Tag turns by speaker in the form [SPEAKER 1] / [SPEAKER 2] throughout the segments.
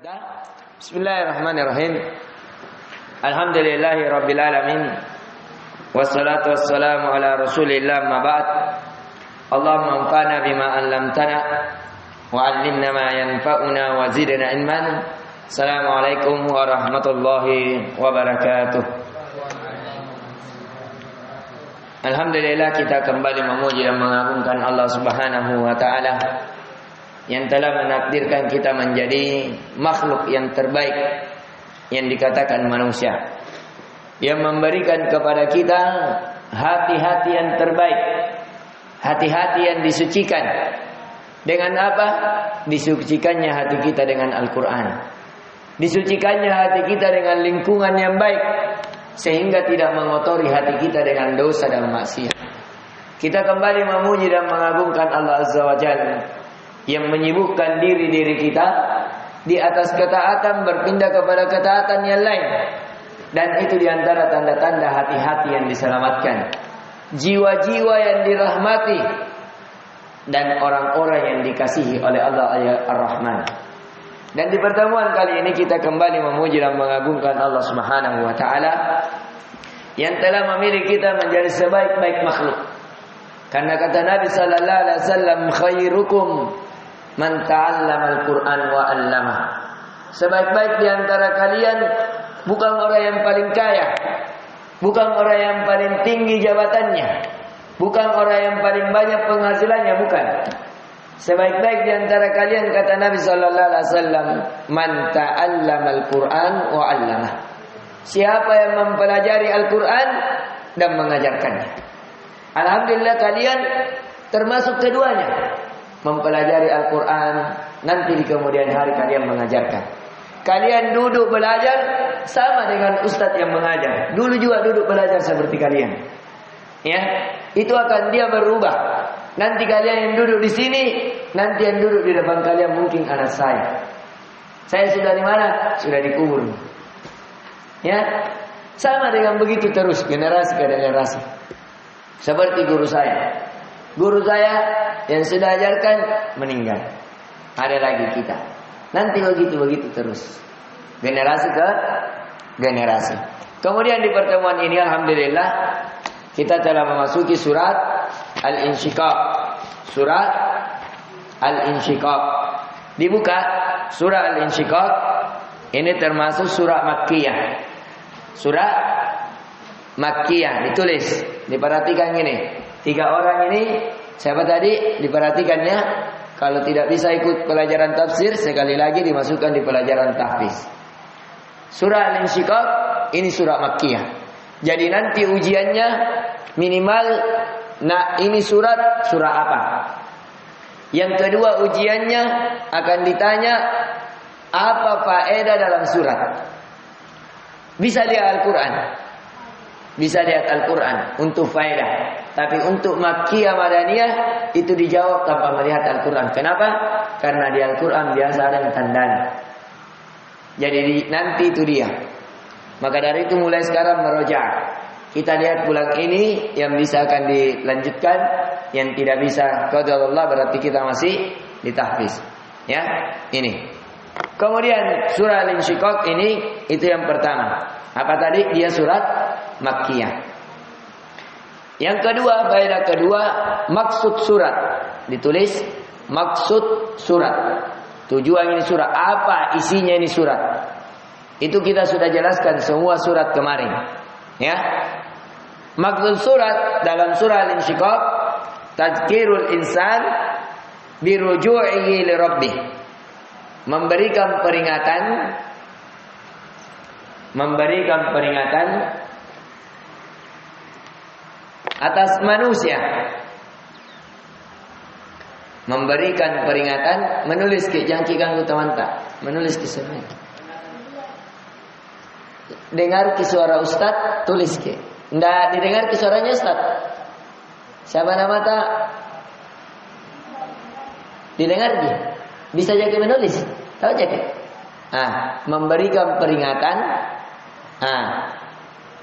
[SPEAKER 1] Bismillahirrahmanirrahim. Alhamdulillahi rabbil alamin. Wassalatu wassalamu ala Rasulillah ma ba'd. Allahumma anfa'na bima 'allamtana wa 'allimna ma yanfa'una wa zidna ilman. Assalamualaikum warahmatullahi wabarakatuh. Alhamdulillah, kita kembali memuji dan mengagungkan Allah Subhanahu wa taala yang telah menakdirkan kita menjadi makhluk yang terbaik yang dikatakan manusia, yang memberikan kepada kita hati-hati yang terbaik, hati-hati yang disucikan. Dengan apa? Disucikannya hati kita dengan Al-Quran, disucikannya hati kita dengan lingkungan yang baik, sehingga tidak mengotori hati kita dengan dosa dan maksiat. Kita kembali memuji dan mengagungkan Allah Azza wa Jalla yang menyibukkan diri kita di atas ketaatan berpindah kepada ketaatan yang lain. Dan itu diantara tanda-tanda hati-hati yang diselamatkan, jiwa-jiwa yang dirahmati, dan orang-orang yang dikasihi oleh Allah Ar-Rahman. Dan di pertemuan kali ini kita kembali memuji dan mengagungkan Allah Subhanahu wa taala yang telah memilih kita menjadi sebaik-baik makhluk. Karena kata Nabi sallallahu alaihi wasallam, khairukum man ta'allama al-Qur'an wa 'allamah. Sebaik-baik di antara kalian bukan orang yang paling kaya, bukan orang yang paling tinggi jabatannya, bukan orang yang paling banyak penghasilannya, bukan. Sebaik-baik di antara kalian, kata Nabi sallallahu alaihi wasallam, man ta'allama al-Qur'an wa 'allamah. Siapa yang mempelajari Al-Qur'an dan mengajarkannya. Alhamdulillah, kalian termasuk keduanya. Mempelajari Al-Quran, nanti di kemudian hari kalian mengajarkan. Kalian duduk belajar sama dengan ustadz yang mengajar. Dulu juga duduk belajar seperti kalian. Ya, itu akan dia berubah. Nanti kalian yang duduk di sini, nanti yang duduk di depan kalian mungkin anak saya. Saya sudah di mana? Sudah dikubur. Ya, sama dengan begitu terus generasi ke generasi. Seperti guru saya. Guru saya yang sudah ajarkan meninggal. Ada lagi kita. Nanti begitu terus. Generasi ke generasi. Kemudian di pertemuan ini alhamdulillah kita telah memasuki surat Al-Insyiqaq. Surat Al-Insyiqaq. Dibuka surah Al-Insyiqaq. Ini termasuk surah Makkiyah. Surah Makkiyah ditulis. Diperhatikan gini. 3 orang ini, siapa tadi? Diperhatikannya. Kalau tidak bisa ikut pelajaran tafsir, sekali lagi dimasukkan di pelajaran tahfiz. Surah Al-Insyiqaq ini surah Makkiyah. Jadi nanti ujiannya minimal, nah ini surah apa? Yang kedua ujiannya akan ditanya apa faedah dalam surat. Bisa lihat Al-Quran, bisa lihat Al-Quran untuk faedah. Tapi untuk Makkiyah Madaniyah itu dijawab tanpa melihat Al-Quran. Kenapa? Karena di Al-Quran biasa ada tandanya. Jadi nanti itu dia. Maka dari itu mulai sekarang meroja'. Kita lihat bulan ini yang bisa akan dilanjutkan, yang tidak bisa qadarullah berarti kita masih ditahfiz. Ya, ini. Kemudian surah Al-Insyiqaq ini itu yang pertama. Apa tadi? Dia surat Makkiyah. Yang kedua, faedah kedua, maksud surat. Ditulis maksud surat. Tujuan ini surat, apa isinya ini surat. Itu kita sudah jelaskan semua surat kemarin. Ya. Maksud surat dalam surah Al-Insyiqaq, tadzkirul insan biruju'ihi li rabbih. Memberikan peringatan atas manusia, memberikan peringatan, menulis ke jangkikan teman tak, menulis ke semua. Dengar ke suara ustaz, tulis ke. Ndak didengar ke suaranya ustaz. Siapa nama tak? Didengar dia. Bisa jadi menulis. Tahu jadi? Memberikan peringatan.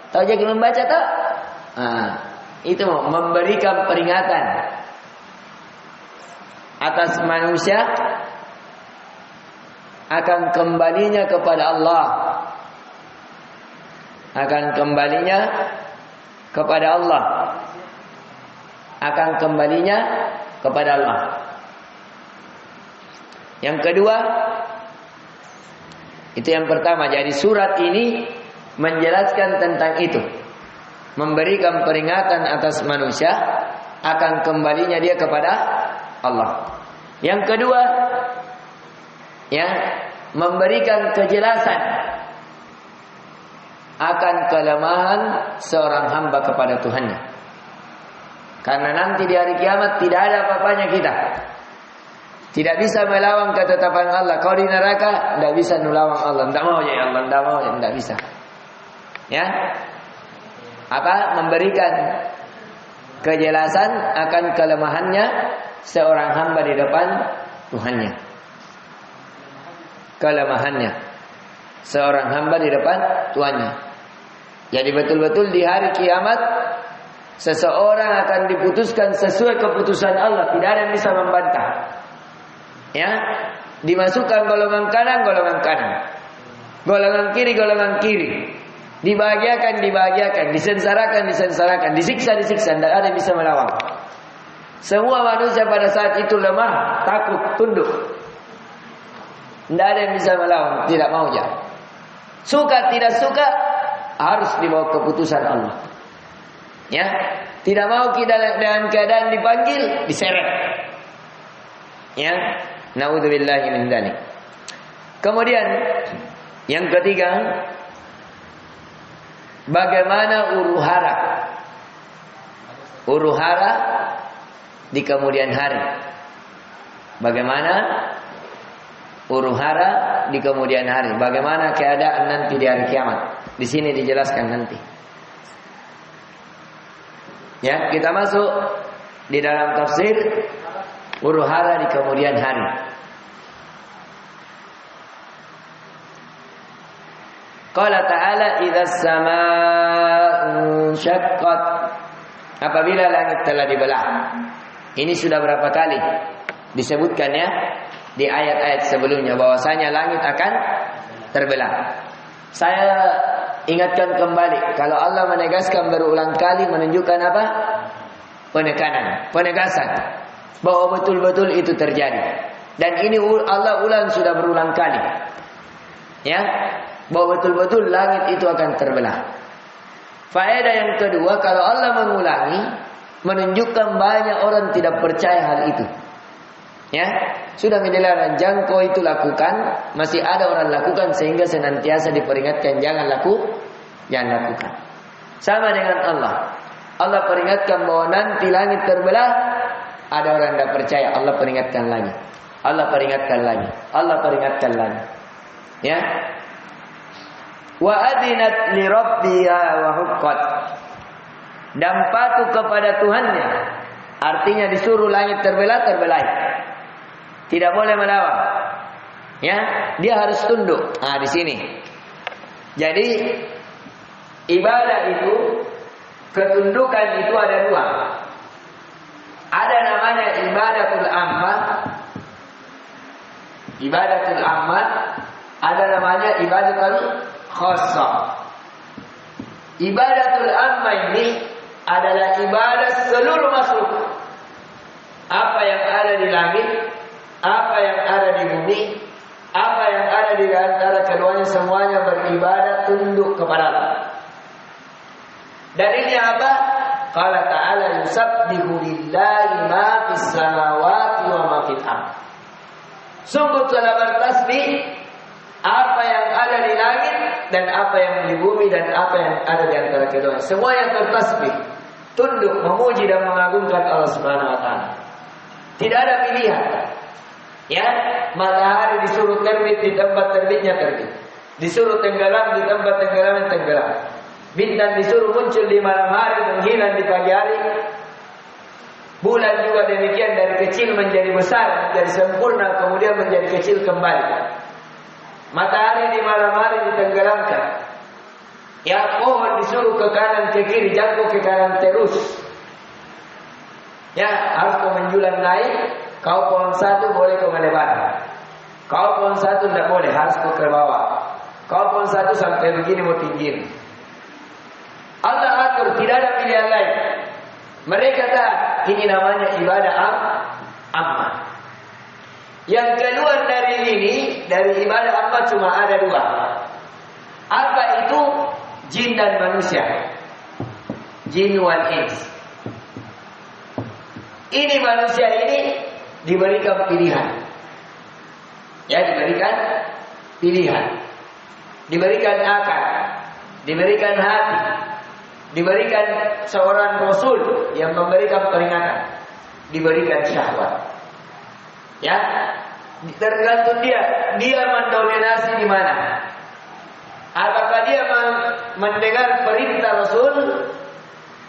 [SPEAKER 1] Tahu jadi membaca tak? Itu memberikan peringatan atas manusia akan kembalinya kepada Allah. Akan kembalinya kepada Allah. Akan kembalinya kepada Allah. Yang kedua, itu yang pertama. Jadi surat ini menjelaskan tentang itu. Memberikan peringatan atas manusia akan kembalinya dia kepada Allah. Yang kedua, ya, memberikan kejelasan akan kelemahan seorang hamba kepada Tuhannya. Karena nanti di hari kiamat tidak ada apa-apanya kita. Tidak bisa melawan ketetapan Allah. Kalau di neraka tidak bisa melawan Allah. Tidak mau ya Allah, tidak mau ya, tidak bisa. Ya, apa? Memberikan kejelasan akan kelemahannya seorang hamba di depan Tuhannya. Kelemahannya seorang hamba di depan Tuhannya. Jadi betul-betul di hari kiamat seseorang akan diputuskan sesuai keputusan Allah. Tidak ada yang bisa membantah. Ya, dimasukkan golongan kanan, golongan kanan. Golongan kiri, golongan kiri. Dibahagiakan, dibahagiakan. Disensarakan, disensarakan. Disiksa, disiksa. Tidak ada yang bisa melawan. Semua manusia pada saat itu lemah, takut, tunduk. Tidak ada yang bisa melawan. Tidak mau ya. Suka, tidak suka, harus dibawa keputusan Allah. Ya, tidak mau kita dalam keadaan dipanggil, diseret. Ya, naudzubillahi min dzalik. Kemudian yang ketiga, bagaimana huru-hara? Huru-hara di kemudian hari. Bagaimana huru-hara di kemudian hari? Bagaimana keadaan nanti di hari kiamat? Di sini dijelaskan nanti. Ya, kita masuk di dalam tafsir huru-hara di kemudian hari. Qala ta'ala idza as-samaa'u syaqqat. Apabila langit telah dibelah. Ini sudah berapa kali disebutkan ya di ayat-ayat sebelumnya bahwasanya langit akan terbelah. Saya ingatkan kembali, kalau Allah menegaskan berulang kali menunjukkan apa? Penekanan, penegasan bahwa betul-betul itu terjadi. Dan ini Allah ulang sudah berulang kali. Ya, bahwa betul-betul langit itu akan terbelah. Faedah yang kedua, kalau Allah mengulangi, menunjukkan banyak orang tidak percaya hal itu. Ya, sudah dilarang jangkau itu lakukan, masih ada orang lakukan sehingga senantiasa diperingatkan jangan lakukan. Sama dengan Allah. Allah peringatkan bahwa nanti langit terbelah, ada orang tidak percaya, Allah peringatkan lagi. Allah peringatkan lagi. Allah peringatkan lagi. Ya. Wa adinat li rabbiha wa huqqat. Dan patuh kepada Tuhannya. Artinya disuruh langit terbelah, terbelah. Tidak boleh melawan. Ya, dia harus tunduk. Nah, di sini. Jadi ibadah itu, ketundukan itu ada dua. Ada namanya ibadatul ammah. Ibadatul ammah. Ada namanya ibadatul khassah. Ibadatul ammah ini adalah ibadah seluruh makhluk. Apa yang ada di langit, apa yang ada di bumi, apa yang ada di antara keduanya, semuanya beribadah tunduk kepada Allah. Dalilnya apa? Qala ta'ala yusabbihu lillahi ma fis samawati wa ma fil ardh. Sungguh telah bertasbih apa yang ada di langit dan apa yang di bumi dan apa yang ada di antara keduanya. Semua yang bertasbih, tunduk, memuji dan mengagungkan Allah Subhanahu wa taala. Tidak ada pilihan. Ya, matahari disuruh terbit di tempat terbitnya terbit. Disuruh tenggelam di tempat tenggelamnya tenggelam. Bintang disuruh muncul di malam hari, menghilang di pagi hari. Bulan juga demikian, dari kecil menjadi besar, menjadi sempurna, kemudian menjadi kecil kembali. Matahari di malam hari ditenggelamkan. Ya, pohon disuruh ke kanan ke kiri, jangkau ke kanan terus. Ya, harus kau menjulang naik. Kau pohon satu boleh kau melebar. Kau pun satu tidak boleh, harus ke bawah. Kau pun satu sampai begini mau tinggi. Allah atur, tidak ada pilihan lain. Mereka tak, ini namanya ibadah ammah. Yang keluar dari ini, dari ibadah ammah cuma ada dua. Apa itu? Jin dan manusia. Jin wal ins. Ini manusia ini diberikan pilihan. Ya, diberikan pilihan. Diberikan akal, diberikan hati, diberikan seorang rasul yang memberikan peringatan, diberikan syahwat. Ya, tergantung dia mendominasi di mana. Apakah dia mendengar perintah Rasul,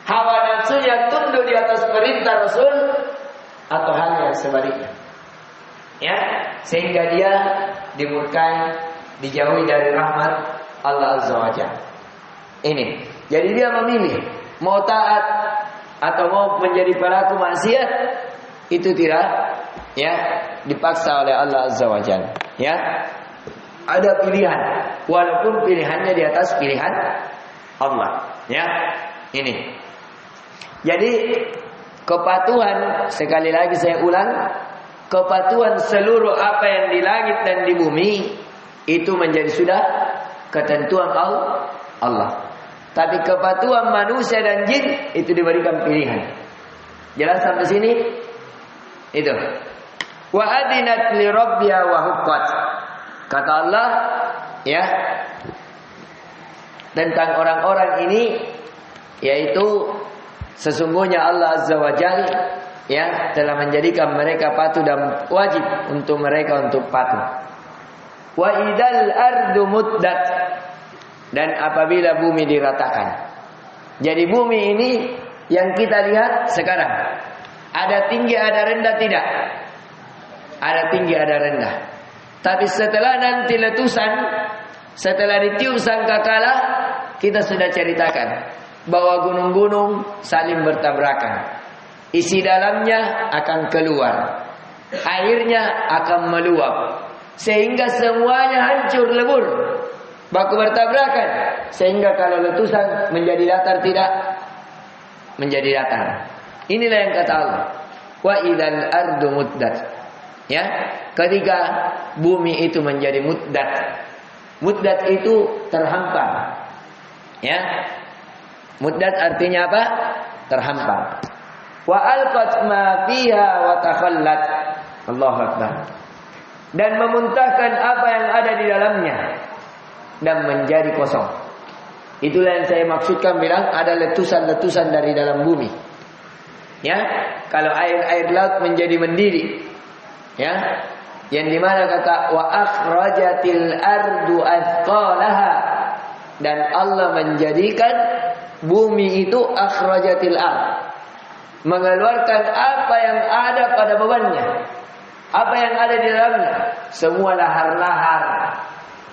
[SPEAKER 1] hawa nafsunya tunduk di atas perintah Rasul, atau hal yang sebaliknya. Ya, sehingga dia dimurkai, dijauhi dari rahmat Allah Azza wa Jalla. Ini. Jadi dia memilih mau taat atau mau menjadi pelaku maksiat, itu tidak ya dipaksa oleh Allah Azza wa Jalla. Ya. Ada pilihan, walaupun pilihannya di atas pilihan Allah. Ya. Ini. Jadi kepatuhan, sekali lagi saya ulang, kepatuhan seluruh apa yang di langit dan di bumi itu menjadi sudah ketentuan Allah. Tapi kepatuhan manusia dan jin itu diberikan pilihan. Jelas sampai sini? Itu. Wa adinat li rabbiha wa huqqat. Kata Allah ya tentang orang-orang ini, yaitu sesungguhnya Allah Azza wa Jalla ya telah menjadikan mereka patuh dan wajib untuk mereka untuk patuh. Wa idal ardu muddat, dan apabila bumi diratakan. Jadi bumi ini yang kita lihat sekarang, ada tinggi ada rendah tidak? Ada tinggi ada rendah. Tapi setelah nanti letusan, setelah ditiup sangkakala, kita sudah ceritakan bahwa gunung-gunung saling bertabrakan. Isi dalamnya akan keluar, airnya akan meluap, sehingga semuanya hancur lebur, baku bertabrakan. Sehingga kalau letusan menjadi datar tidak menjadi datar. Inilah yang kata Allah. Wa idzal ardu muddat. Ya, ketika bumi itu menjadi muddat. Muddat itu terhampar. Ya. Muddat artinya apa? Terhampar. Wa alqat ma fiha wa takhallat. Allahu akbar. Dan memuntahkan apa yang ada di dalamnya dan menjadi kosong. Itulah yang saya maksudkan bilang ada letusan-letusan dari dalam bumi. Ya, kalau air laut menjadi mendidih. Ya, yang dimana kata wa akhrajatil ardu athqalaha, dan Allah menjadikan bumi itu akhrajatil ard, mengeluarkan apa yang ada pada bebannya, apa yang ada di dalamnya, semua lahar-lahar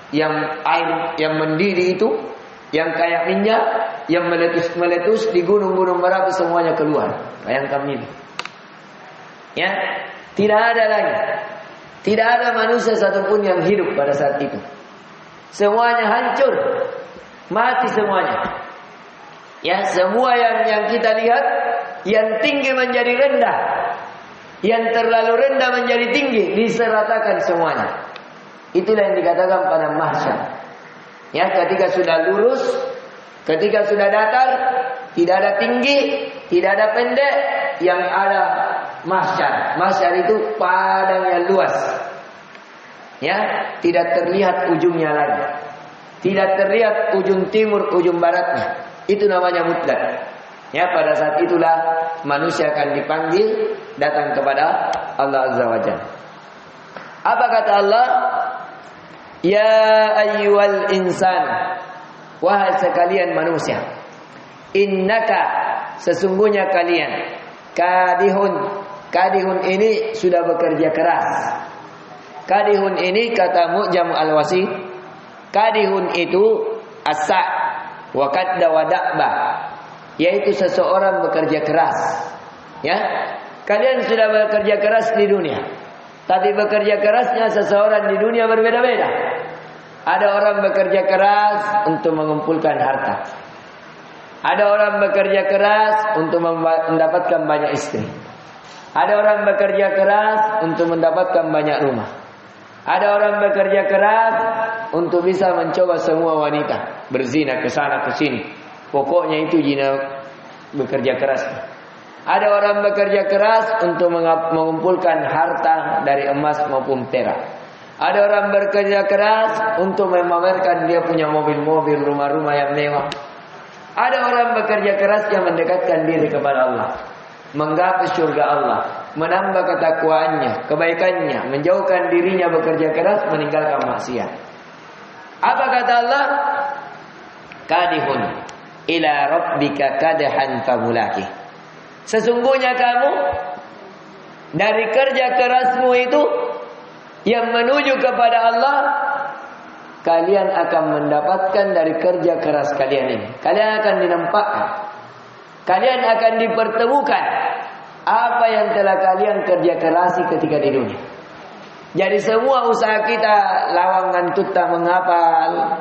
[SPEAKER 1] yang air yang mendidih itu, yang kayak minyak, yang meletus di gunung-gunung berapi, semuanya keluar. Bayangkan ini. Ya, tidak ada lagi. Tidak ada manusia satupun yang hidup pada saat itu. Semuanya hancur, mati semuanya. Ya, semua yang kita lihat, yang tinggi menjadi rendah, yang terlalu rendah menjadi tinggi, diseratakan semuanya. Itulah yang dikatakan pada mahsyar. Ya, ketika sudah lurus, ketika sudah datar, tidak ada tinggi, tidak ada pendek, yang ada mahsyar. Mahsyar itu padang yang luas. Ya, tidak terlihat ujungnya lagi. Tidak terlihat ujung timur, ujung baratnya. Itu namanya muddat. Ya, pada saat itulah manusia akan dipanggil datang kepada Allah Azza wa Jalla. Apa kata Allah? Ya ayyuhal insan, wahai sekalian manusia, innaka, sesungguhnya kalian, kadihun ini sudah bekerja keras. Kadihun ini kata Mu'jam al-Wasi, kadihun itu asa wa kadda wa da'ba, yaitu seseorang bekerja keras. Ya, kalian sudah bekerja keras di dunia. Tapi bekerja kerasnya seseorang di dunia berbeda-beda. Ada orang bekerja keras untuk mengumpulkan harta. Ada orang bekerja keras untuk mendapatkan banyak istri. Ada orang bekerja keras untuk mendapatkan banyak rumah. Ada orang bekerja keras untuk bisa mencoba semua wanita, berzina ke sana ke sini. Pokoknya itu zina bekerja keras. Ada orang bekerja keras untuk mengumpulkan harta dari emas maupun perak. Ada orang bekerja keras untuk memamerkan dia punya mobil-mobil, rumah-rumah yang mewah. Ada orang bekerja keras yang mendekatkan diri kepada Allah, menggapai surga Allah, menambah ketakwaannya, kebaikannya, menjauhkan dirinya bekerja keras, meninggalkan maksiat. Apa kata Allah? Kadihun ila rabbika kadhan famulaki. Sesungguhnya kamu dari kerja kerasmu itu yang menuju kepada Allah, kalian akan mendapatkan dari kerja keras kalian ini. Kalian akan dinampakkan. Kalian akan dipertemukan apa yang telah kalian kerja kerasi ketika di dunia. Jadi semua usaha kita, lawan ngantuk tak menghafal,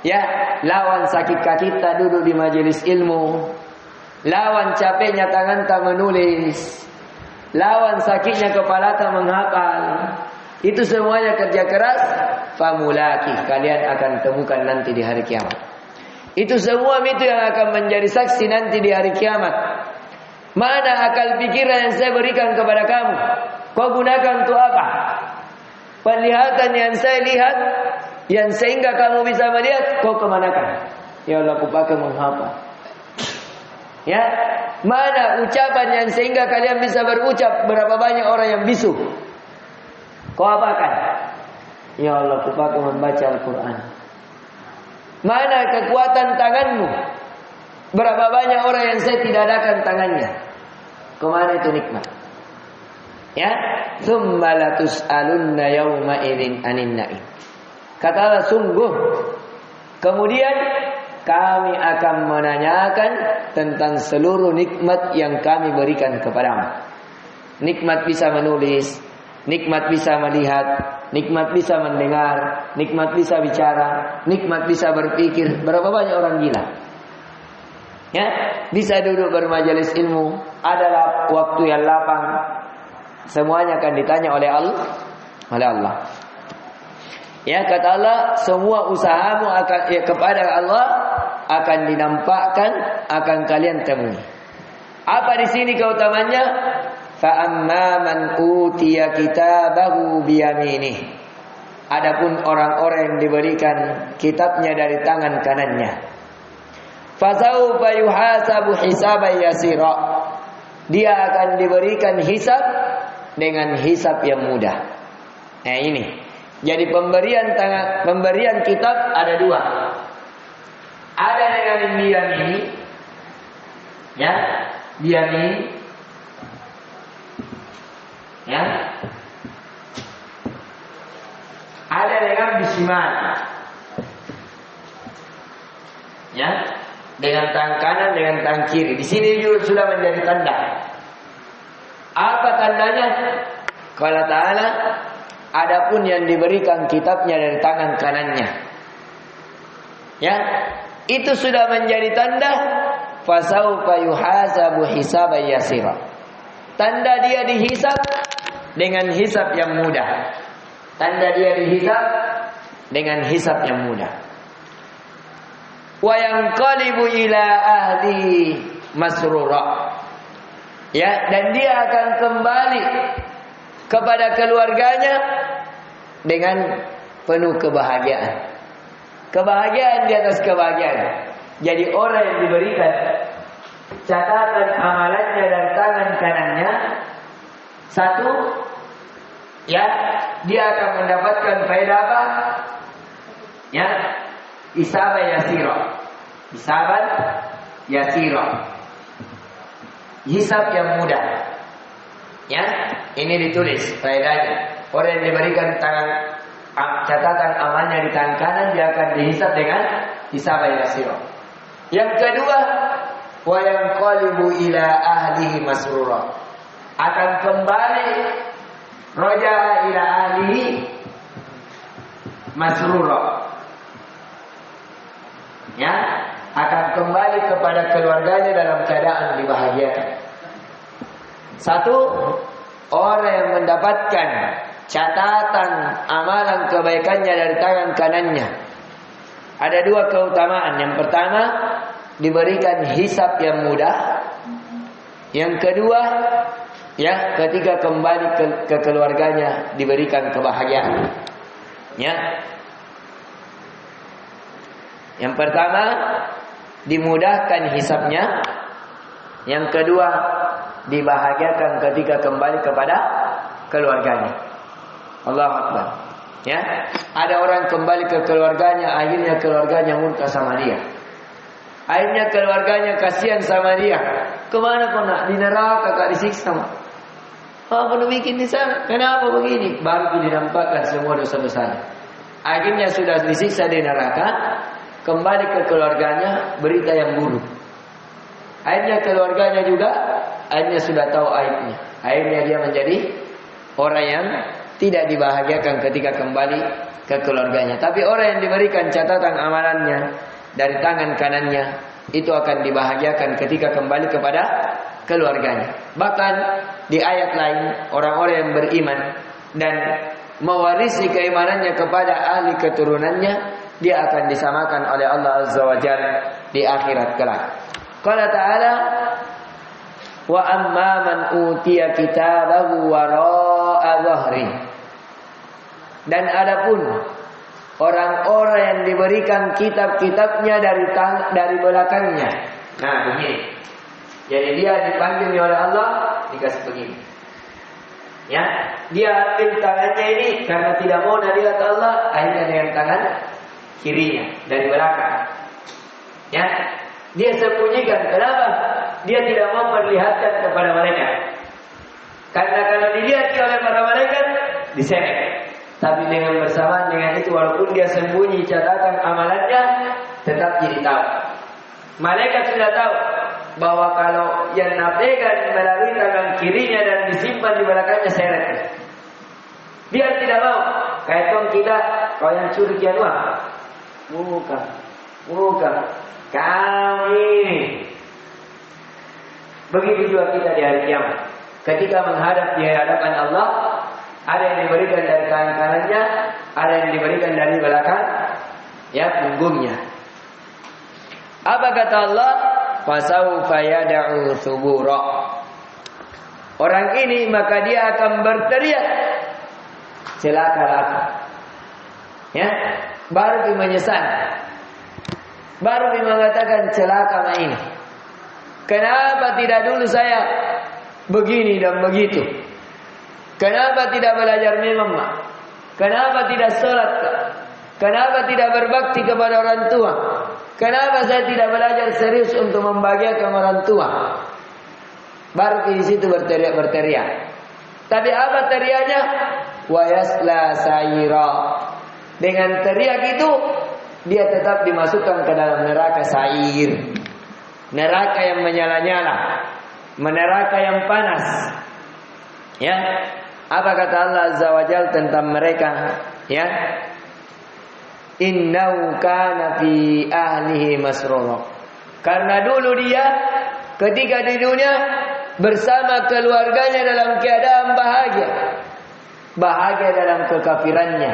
[SPEAKER 1] ya, lawan sakit kaki tak duduk di majelis ilmu, lawan capeknya tangan tak menulis, lawan sakitnya kepala tak menghafal. Itu semuanya kerja keras. Famulaki, kalian akan temukan nanti di hari kiamat. Itu semua itu yang akan menjadi saksi nanti di hari kiamat. Mana akal pikiran yang saya berikan kepada kamu? Kau gunakan untuk apa? Penglihatan yang saya lihat, yang sehingga kamu bisa melihat, kau kemanakan? Ya Allah, aku pakai menghafal. Ya, mana ucapan yang sehingga kalian bisa berucap? Berapa banyak orang yang bisu? Kau apakan? Ya Allah, aku pakai membaca Al-Quran. Mana kekuatan tanganmu? Berapa banyak orang yang saya tidak adakan tangannya? Kemana itu nikmat? Ya, tsumma latus'alunna yawma idzin 'anin na'im. Katalah sungguh, kemudian kami akan menanyakan tentang seluruh nikmat yang kami berikan kepadamu. Nikmat bisa menulis, nikmat bisa melihat, nikmat bisa mendengar, nikmat bisa bicara, nikmat bisa berpikir. Berapa banyak orang gila? Ya, bisa duduk bermajelis ilmu, adalah waktu yang lapang. Semuanya akan ditanya oleh Allah. Ya, kata Allah, semua usahamu akan kepada Allah akan dinampakkan, akan kalian temui. Apa di sini keutamannya? Fa amma man utiya kitabahu biyaminih. Adapun orang-orang yang diberikan kitabnya dari tangan kanannya, fasaufa yuhasabu hisaban yasira. Dia akan diberikan hisab dengan hisab yang mudah. Nah ini. Jadi pemberian kitab ada dua. Ada dengan biyamini. Ya, biyamini. Ya. Ada dengan bisiman. Ya, dengan tangan kanan, dengan tangan kiri. Di sini juga sudah menjadi tanda. Apa tandanya? Qala ta'ala, adapun yang diberikan kitabnya dari tangan kanannya. Ya, itu sudah menjadi tanda fasaufa yuhasabu hisaban yasira. Tanda dia dihisab dengan hisab yang mudah. Tanda dia dihisab dengan hisab yang mudah. Wa yanqalibu ila ahli masrura. Ya, dan dia akan kembali kepada keluarganya dengan penuh kebahagiaan. Kebahagiaan di atas kebahagiaan. Jadi orang yang diberikan catatan amalannya dari tangan kanannya, satu, ya, dia akan mendapatkan faedah apa? Ya, hisaban yasira. Hisaban yasira. Hisab yang mudah. Ya, ini ditulis faedahnya. Orang yang diberikan catatan amalnya di tangan kanan, dia akan dihisab dengan hisaban yasira. Yang kedua, wa yanqalibu ila ahlihi masrura. Akan kembali Raja ila ahlihi masrura. Ya, akan kembali kepada keluarganya dalam keadaan dibahagiakan. Satu, orang yang mendapatkan catatan amalan kebaikannya dari tangan kanannya. Ada dua keutamaan. Yang pertama, diberikan hisab yang mudah. Yang kedua, ya, ketika kembali ke keluarganya diberikan kebahagiaan. Ya. Yang pertama, dimudahkan hisabnya. Yang kedua, dibahagiakan ketika kembali kepada keluarganya. Allahu Akbar. Ya, ada orang kembali ke keluarganya, akhirnya keluarganya murka sama dia. Akhirnya keluarganya kasihan sama dia. Kemana kau nak? Di neraka kak disiksa. Apa lu bikin di sana? Kenapa begini? Baru dinampakkan semua dosa-dosanya. Akhirnya sudah disiksa di neraka, kembali ke keluarganya, berita yang buruk. Akhirnya keluarganya juga, akhirnya sudah tahu aibnya. Akhirnya dia menjadi orang yang tidak dibahagiakan ketika kembali ke keluarganya. Tapi orang yang diberikan catatan amalannya dari tangan kanannya, itu akan dibahagiakan ketika kembali kepada keluarganya. Bahkan di ayat lain, orang-orang yang beriman dan mewarisi keimanannya kepada ahli keturunannya, dia akan disamakan oleh Allah Azza wa Jalla di akhirat kelak. Qala ta'ala, wa amma man utiya kitabahu wara'a dhahri. Dan adapun orang-orang yang diberikan kitab-kitabnya dari belakangnya. Nah, begini. Jadi dia dipanggil oleh Allah, dikasih begini. Ya, dia ambil tangannya ini karena tidak mau nadilat Allah, akhirnya dengan tangan kirinya dari belakang. Ya, dia sembunyikan. Kenapa? Dia tidak mau memperlihatkan kepada mereka. Karena kalau dilihat oleh para malaikat, diseret. Tapi dengan bersamaan dengan itu, walaupun dia sembunyi catatan amalannya, tetap jadi tahu. Malaikat sudah tahu bahwa kalau yang napekan melalui tangan kirinya dan disimpan di belakangnya seret. Dia tidak mau. Kayak tong kita, kau yang curi kian uang. Bukan. Kami. Begitu juga kita di hari kiamat. Ketika menghadap di hadapan Allah, ada yang diberikan dari tangan kanannya, ada yang diberikan dari belakang, ya, punggungnya. Apa kata Allah? Fasawfa yad'u thubura. Orang ini maka dia akan berteriak, celaka. Ya, baru dia menyesal. Baru dia mengatakan celaka ini. Kenapa tidak dulu saya begini dan begitu? Kenapa tidak belajar memang? Kenapa tidak sholat? Kenapa tidak berbakti kepada orang tua? Kenapa saya tidak belajar serius untuk membahagiakan orang tua? Baru di situ berteriak. Tapi apa teriaknya? Wa yasla sa'ira. Dengan teriak itu dia tetap dimasukkan ke dalam neraka sa'ir. Neraka yang menyala-nyala, neraka yang panas. Ya. Apa kata Allah Azza wa Jalla tentang mereka? Ya. Innahu kana fi ahlihi masrura. Karena dulu dia ketika di dunia bersama keluarganya dalam keadaan bahagia. Bahagia dalam kekafirannya,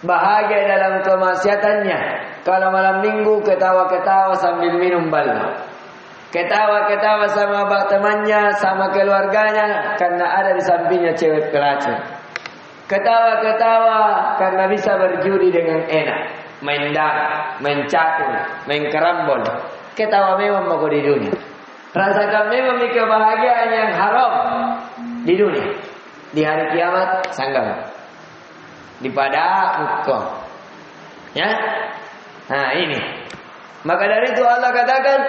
[SPEAKER 1] bahagia dalam kemaksiatannya. Kalau malam minggu ketawa-ketawa sambil minum bal. Ketawa-ketawa sama temannya, sama keluarganya karena ada di sampingnya cewek pelacur. Ketawa-ketawa karena bisa berjudi dengan enak, main dart, main catur, main karambol. Ketawa memang mau di dunia. Rasakan memang kebahagiaan yang haram di dunia. Di hari kiamat sanggal. Di pada hukum. Ya? Nah ini. Maka dari itu Allah katakan,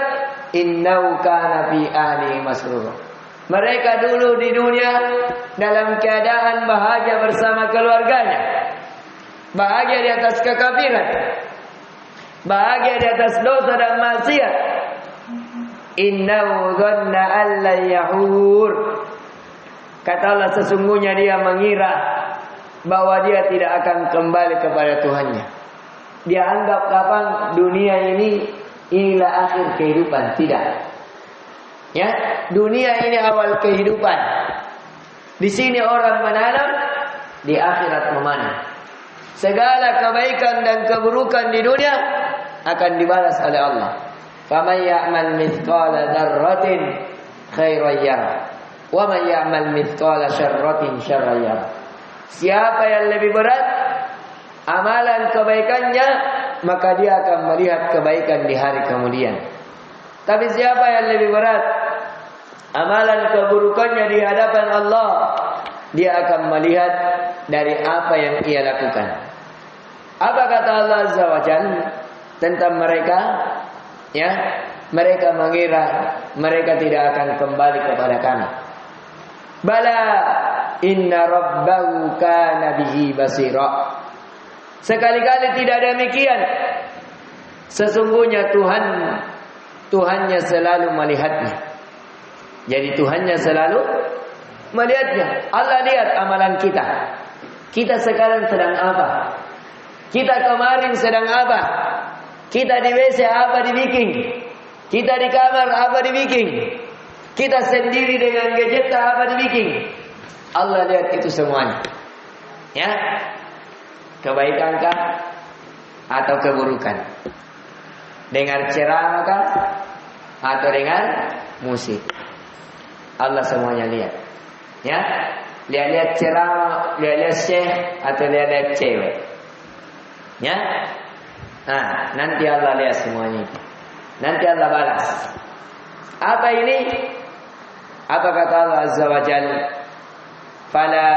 [SPEAKER 1] innahu kana fi ahli masrur. Mereka dulu di dunia dalam keadaan bahagia bersama keluarganya. Bahagia di atas kekafiran. Bahagia di atas dosa dan maksiat. Innahu dhanna an la yahur. Kata Allah, sesungguhnya dia mengira bahwa dia tidak akan kembali kepada Tuhannya. Dia anggap kapan dunia ini inilah akhir kehidupan. Tidak. Ya, dunia ini awal kehidupan. Di sini orang menanam, di akhirat memanam. Segala kebaikan dan keburukan di dunia akan dibalas oleh Allah. Faman ya'mal mithqala dzarratin khairan yarah, wa man ya'mal mithqala syarratin syarran yarah. Siapa yang lebih berat amalan kebaikannya, maka dia akan melihat kebaikan di hari kemudian. Tapi siapa yang lebih berat amalan keburukannya di hadapan Allah, dia akan melihat dari apa yang ia lakukan. Apa kata Allah Azza wa Jalla tentang mereka? Ya, mereka mengira mereka tidak akan kembali kepada kami. Bala inna rabbahu kana bihi basira. Sekali-kali tidak demikian. Sesungguhnya Tuhannya selalu melihatnya. Jadi Tuhannya selalu melihatnya. Allah lihat amalan kita. Kita sekarang sedang apa? Kita kemarin sedang apa? Kita di WC apa dibikin? Kita di kamar apa dibikin? Kita sendiri dengan gadget apa dibikin? Allah lihat itu semuanya. Ya, kebaikankah atau keburukan? Dengar ceramah kah atau dengar musik? Allah semuanya lihat. Ya, lihat ceramah, lihat syekh atau lihat cewek. Ya, nah nanti Allah lihat semuanya. Nanti Allah balas. Apa ini? Apa kata Allah Azza wa Jalla? Fala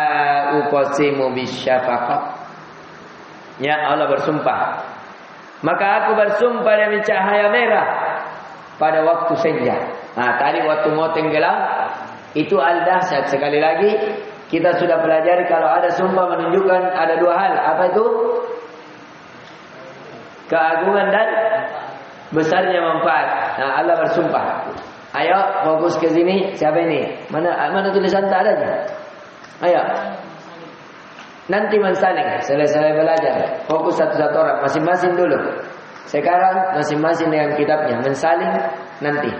[SPEAKER 1] uqsimu bisyafaqah. Ya, Allah bersumpah. Maka aku bersumpah demi cahaya merah pada waktu senja. Nah, tadi waktu mau tenggelam itu al-dahsyat. Sekali lagi kita sudah pelajari kalau ada sumpah menunjukkan ada dua hal. Apa itu? Keagungan dan besarnya manfaat. Nah, Allah bersumpah. Ayo fokus ke sini. Siapa ini? Mana tulisan tak ada? Ayo. Nanti mensaling. Selesai belajar. Fokus satu-satu orang. Masing-masing dulu. Sekarang masing-masing dengan kitabnya. Mensaling nanti.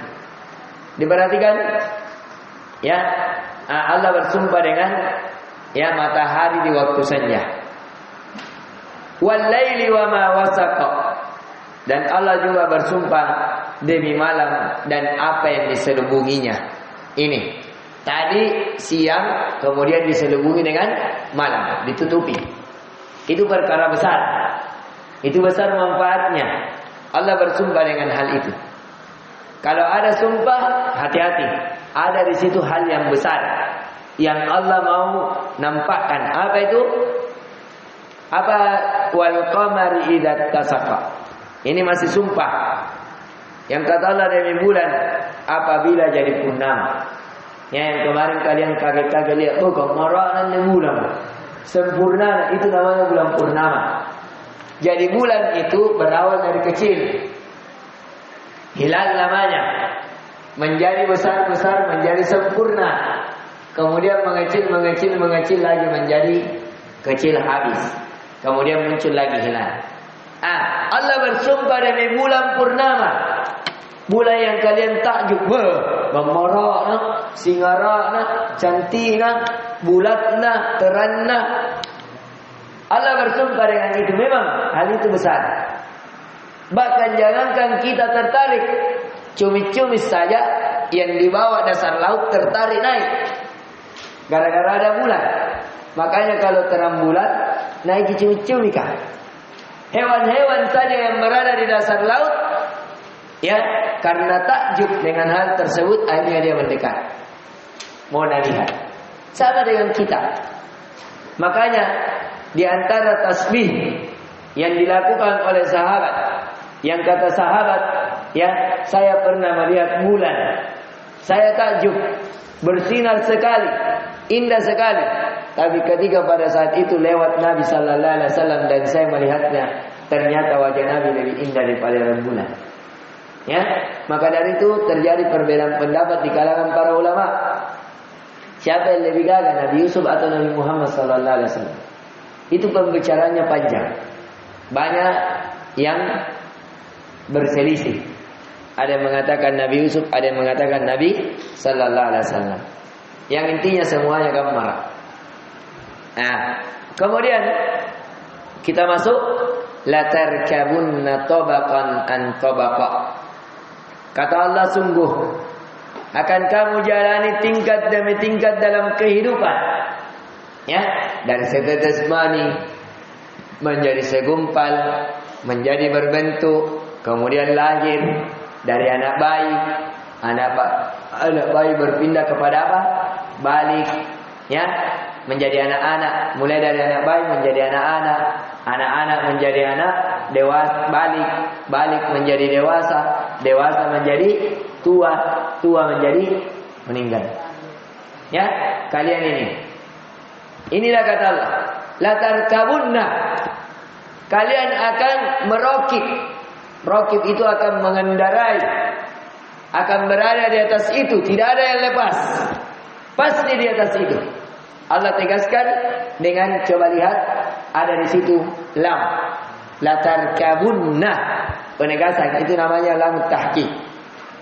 [SPEAKER 1] Diperhatikan? Ya. Allah bersumpah dengan ya matahari di waktu senja. Wal-laili wa ma wasaqa. Dan Allah juga bersumpah demi malam dan apa yang diselubunginya. Ini. Tadi siang kemudian diselubungi dengan malam, ditutupi. Itu perkara besar. Itu besar manfaatnya. Allah bersumpah dengan hal itu. Kalau ada sumpah, hati-hati. Ada di situ hal yang besar yang Allah mau nampakkan. Apa itu? Apa? Wal qamari idza tasaqa. Ini masih sumpah. Yang kata Allah demi bulan apabila jadi purnama. Ya, yang kemarin kalian kaget-kaget lihat, oh kemarin bulan sempurna, itu namanya bulan purnama. Jadi bulan itu berawal dari kecil. Hilal namanya. Menjadi besar-besar, menjadi sempurna. Kemudian mengecil lagi menjadi kecil habis. Kemudian muncul lagi hilal. Allah bersumpah demi bulan purnama. Bulan yang kalian takjub, memerahna, singarana, cantikna, bulatna, terangna. Allah bersumpah dengan itu. Memang hal itu besar. Bahkan jangankan kita tertarik, cumi-cumi saja yang di bawah dasar laut tertarik naik. Gara-gara ada bulan. Makanya kalau terang bulan, naik cumi-cumi kah? Hewan-hewan saja yang berada di dasar laut, ya, karena takjub dengan hal tersebut, akhirnya dia mendekat. Mau lihat. Sama dengan kita. Makanya di antara tasbih yang dilakukan oleh sahabat, yang kata sahabat, ya, saya pernah melihat bulan. Saya takjub, bersinar sekali, indah sekali. Tapi ketika pada saat itu lewat Nabi sallallahu alaihi wasallam dan saya melihatnya, ternyata wajah Nabi lebih indah daripada rembulan. Ya, maka dari itu terjadi perbedaan pendapat di kalangan para ulama. Siapa yang lebih gagah, Nabi Yusuf atau Nabi Muhammad sallallahu alaihi wasallam? Itu pembicaranya panjang. Banyak yang berselisih. Ada yang mengatakan Nabi Yusuf, ada yang mengatakan Nabi sallallahu alaihi wasallam. Yang intinya semuanya gambar. Nah, kemudian kita masuk latarkabunna tabaqan an tabaqa. Kata Allah, sungguh akan kamu jalani tingkat demi tingkat dalam kehidupan. Ya, dari setetes mani menjadi segumpal, menjadi berbentuk, kemudian lahir dari anak bayi. Anak bayi berpindah kepada apa? Balik, ya, menjadi anak-anak. Mulai dari anak bayi menjadi anak-anak, anak-anak menjadi anak dewasa, balik menjadi dewasa, dewasa menjadi tua, tua menjadi meninggal. Ya, kalian ini. Inilah kata Allah, latarkabunna. Kalian akan merokib. Rokib itu akan mengendarai, akan berada di atas itu, tidak ada yang lepas. Pasti di atas itu. Allah tegaskan dengan, coba lihat, ada di situ lam. Latarkabunna. Penegasan itu namanya lam tahqiq.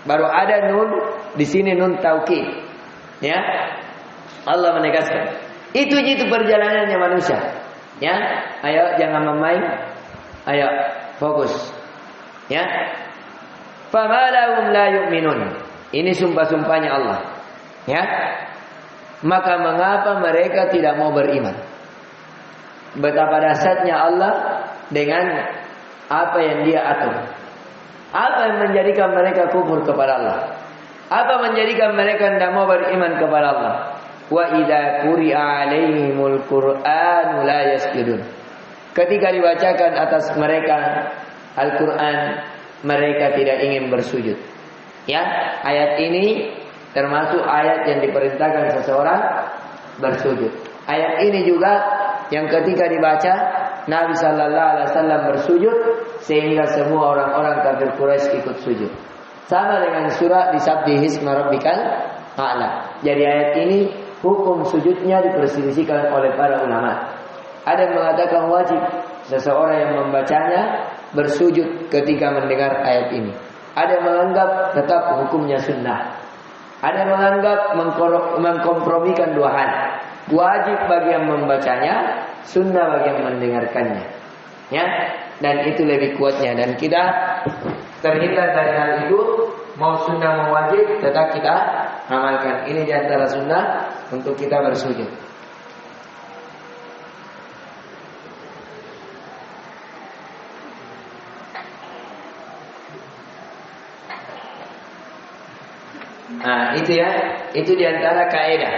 [SPEAKER 1] Baru ada nun di sini, nun taukid. Ya. Allah menegaskan. Itu perjalanannya manusia. Ya. Ayo jangan memain. Ayo fokus. Ya. Famalahum la yu'minun. Ini sumpah-sumpahnya Allah. Ya. Maka mengapa mereka tidak mau beriman? Betapa dahsyatnya Allah dengan apa yang Dia atur. Apa yang menjadikan mereka kufur kepada Allah? Apa menjadikan mereka tidak mau beriman kepada Allah? Wa idza quri'a 'alaihimul Qur'anu la yasjudun. Ketika dibacakan atas mereka Al-Qur'an, mereka tidak ingin bersujud. Ya, ayat ini termasuk ayat yang diperintahkan seseorang bersujud. Ayat ini juga yang ketika dibaca Nabi sallallahu alaihi wasallam bersujud sehingga semua orang-orang kafir Quraisy ikut sujud. Sama dengan surah Disabbihisma rabbikal a'la. Jadi ayat ini hukum sujudnya diperselisihkan oleh para ulama. Ada yang mengatakan wajib seseorang yang membacanya bersujud ketika mendengar ayat ini. Ada yang menganggap tetap hukumnya sunnah. Ada yang menganggap mengkompromikan dua hal. Wajib bagi yang membacanya, sunnah bagi yang mendengarkannya. Ya, dan itu lebih kuatnya. Dan kita terhindar dari hal itu. Mau sunnah mau wajib, tetap kita amalkan. Ini diantara sunnah untuk kita bersujud. Nah, itu ya, itu diantara kaidah.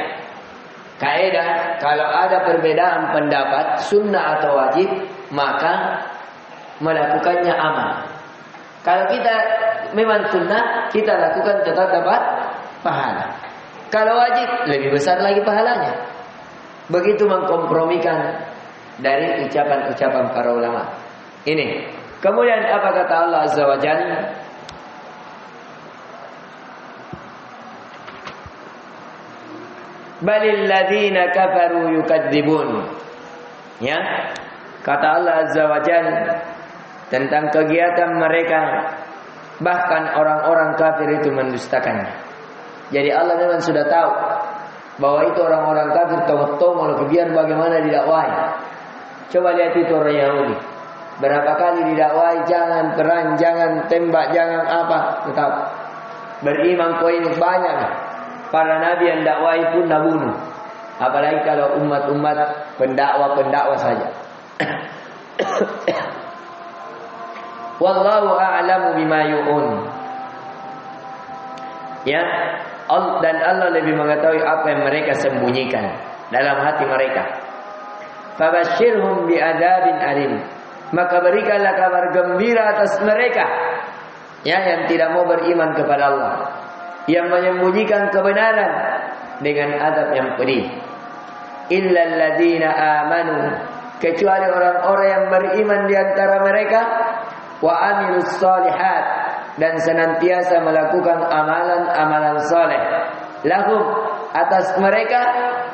[SPEAKER 1] Kaidah, kalau ada perbedaan pendapat sunnah atau wajib, maka melakukannya amal. Kalau kita memang sunnah, kita lakukan tetap dapat pahala. Kalau wajib, lebih besar lagi pahalanya. Begitu mengkompromikan dari ucapan-ucapan para ulama. Ini. Kemudian apa kata Allah Azza wa Jalla? Balil ladzina kafaru yukadzibun. Ya. Kata Allah Azza wa Jalla tentang kegiatan mereka, bahkan orang-orang kafir itu mendustakannya. Jadi Allah memang sudah tahu bahwa itu orang-orang kafir tahu-tahu biar bagaimana didakwahi. Coba lihat itu orang Yahudi. Berapa kali didakwahi jangan perang, jangan tembak, jangan apa, tetap beriman kau ini banyak. Para nabi yang dakwahi pun nabunuh. Apalagi kalau umat-umat pendakwa saja. Wallahu a'lamu bima yu'un. Ya, dan Allah lebih mengetahui apa yang mereka sembunyikan dalam hati mereka. Fabashshirhum bi'adzabin alim. Maka berikanlah kabar gembira atas mereka, ya, yang tidak mau beriman kepada Allah, yang menyembunyikan kebenaran dengan azab yang pedih. Illal ladzina amanu, kecuali orang-orang yang beriman di antara mereka, wa amilus solihat, dan senantiasa melakukan amalan-amalan saleh. Lahum, atas mereka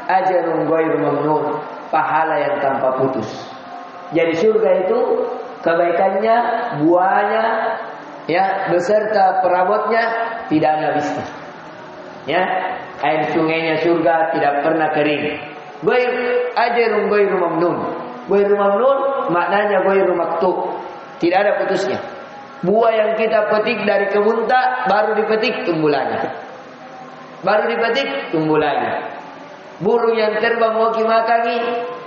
[SPEAKER 1] ajrun ghairu mamnun, pahala yang tanpa putus. Jadi surga itu kebaikannya, buahnya, ya, beserta perabotnya tidak ada habisnya. Ya, air sungainya surga tidak pernah kering. Ajrun ghairu mamnun. Ghairu mamnun maknanya ghairu maktub. Tidak ada putusnya. Buah yang kita petik dari kebun tak baru dipetik tumbuh lagi. Baru dipetik tumbuh lagi. Burung yang terbang mau dimakani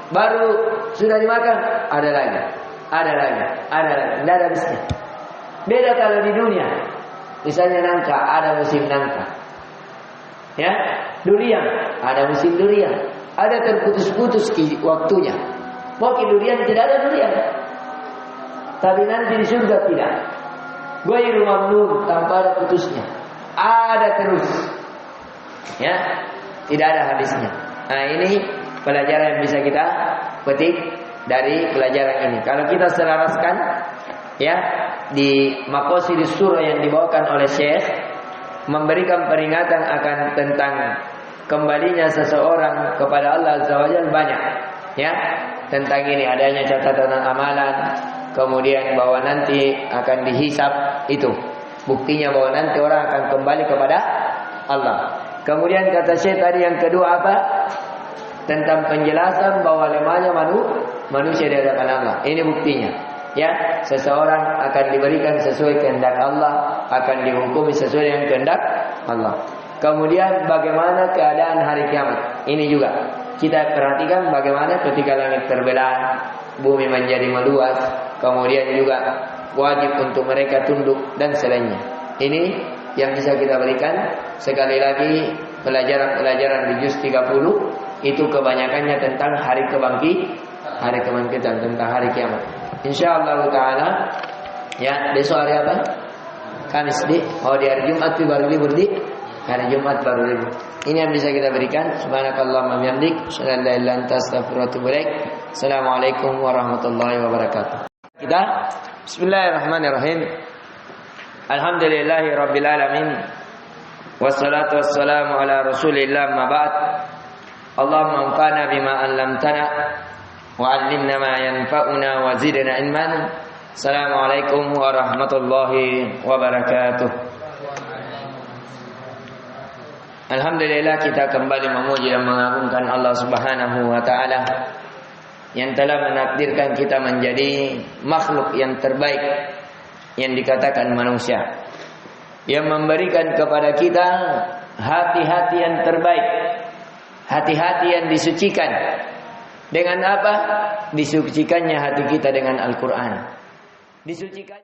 [SPEAKER 1] baru sudah dimakan ada lagi. Ada lagi, ada lagi. Tidak ada habisnya. Beda kalau di dunia. Misalnya nangka, ada musim nangka. Ya, durian, ada musim durian. Ada terputus-putus waktunya. Mau durian tidak ada durian. Tapi nanti di surga tidak. Ghairu mamnun, tanpa ada putusnya. Ada terus. Ya, tidak ada habisnya. Nah, ini pelajaran yang bisa kita petik dari pelajaran ini. Kalau kita selaraskan, ya, di maqasidus surah yang dibawakan oleh Syekh memberikan peringatan akan tentang kembalinya seseorang kepada Allah Azza wa Jalla banyak, ya, tentang ini adanya catatan amalan, kemudian bahwa nanti akan dihisab, itu buktinya bahwa nanti orang akan kembali kepada Allah. Kemudian kata Syekh tadi yang kedua apa? Tentang penjelasan bahwa lemahnya manusia di hadapan Allah. Ini buktinya. Ya, seseorang akan diberikan sesuai kehendak Allah, akan dihukumi sesuai dengan kehendak Allah. Kemudian bagaimana keadaan hari kiamat? Ini juga kita perhatikan bagaimana ketika langit terbelah, bumi menjadi meluas, kemudian juga wajib untuk mereka tunduk dan selainnya. Ini yang bisa kita berikan. Sekali lagi pelajaran-pelajaran di juz 30 itu kebanyakannya tentang hari kebangkitan, tentang hari kiamat. Insyaallah taala, ya, besok hari apa? Kamis di hari Jumat baru libur di hari Jumat baru libur. Ini yang bisa kita berikan. Subhanakallahumma wa bihamdik, asyhadu an la ilaha illa anta, astaghfiruka wa atubu ilaik. Assalamualaikum warahmatullahi wabarakatuh. Kita bismillahirrahmanirrahim. Alhamdulillahi rabbil alamin. Wassalatu wassalamu ala Rasulillah ma ba'd. Allahumma anfa'na bima 'allamtana wa 'allimna ma yanfa'una wa zidna ilman. Assalamualaikum warahmatullahi wabarakatuh. Alhamdulillah, kita kembali memuji dan mengagungkan Allah Subhanahu wa taala yang telah menakdirkan kita menjadi makhluk yang terbaik yang dikatakan manusia, yang memberikan kepada kita hati-hati yang terbaik, hati-hati yang disucikan. Dengan apa? Disucikannya hati kita dengan Al-Quran. Disucikan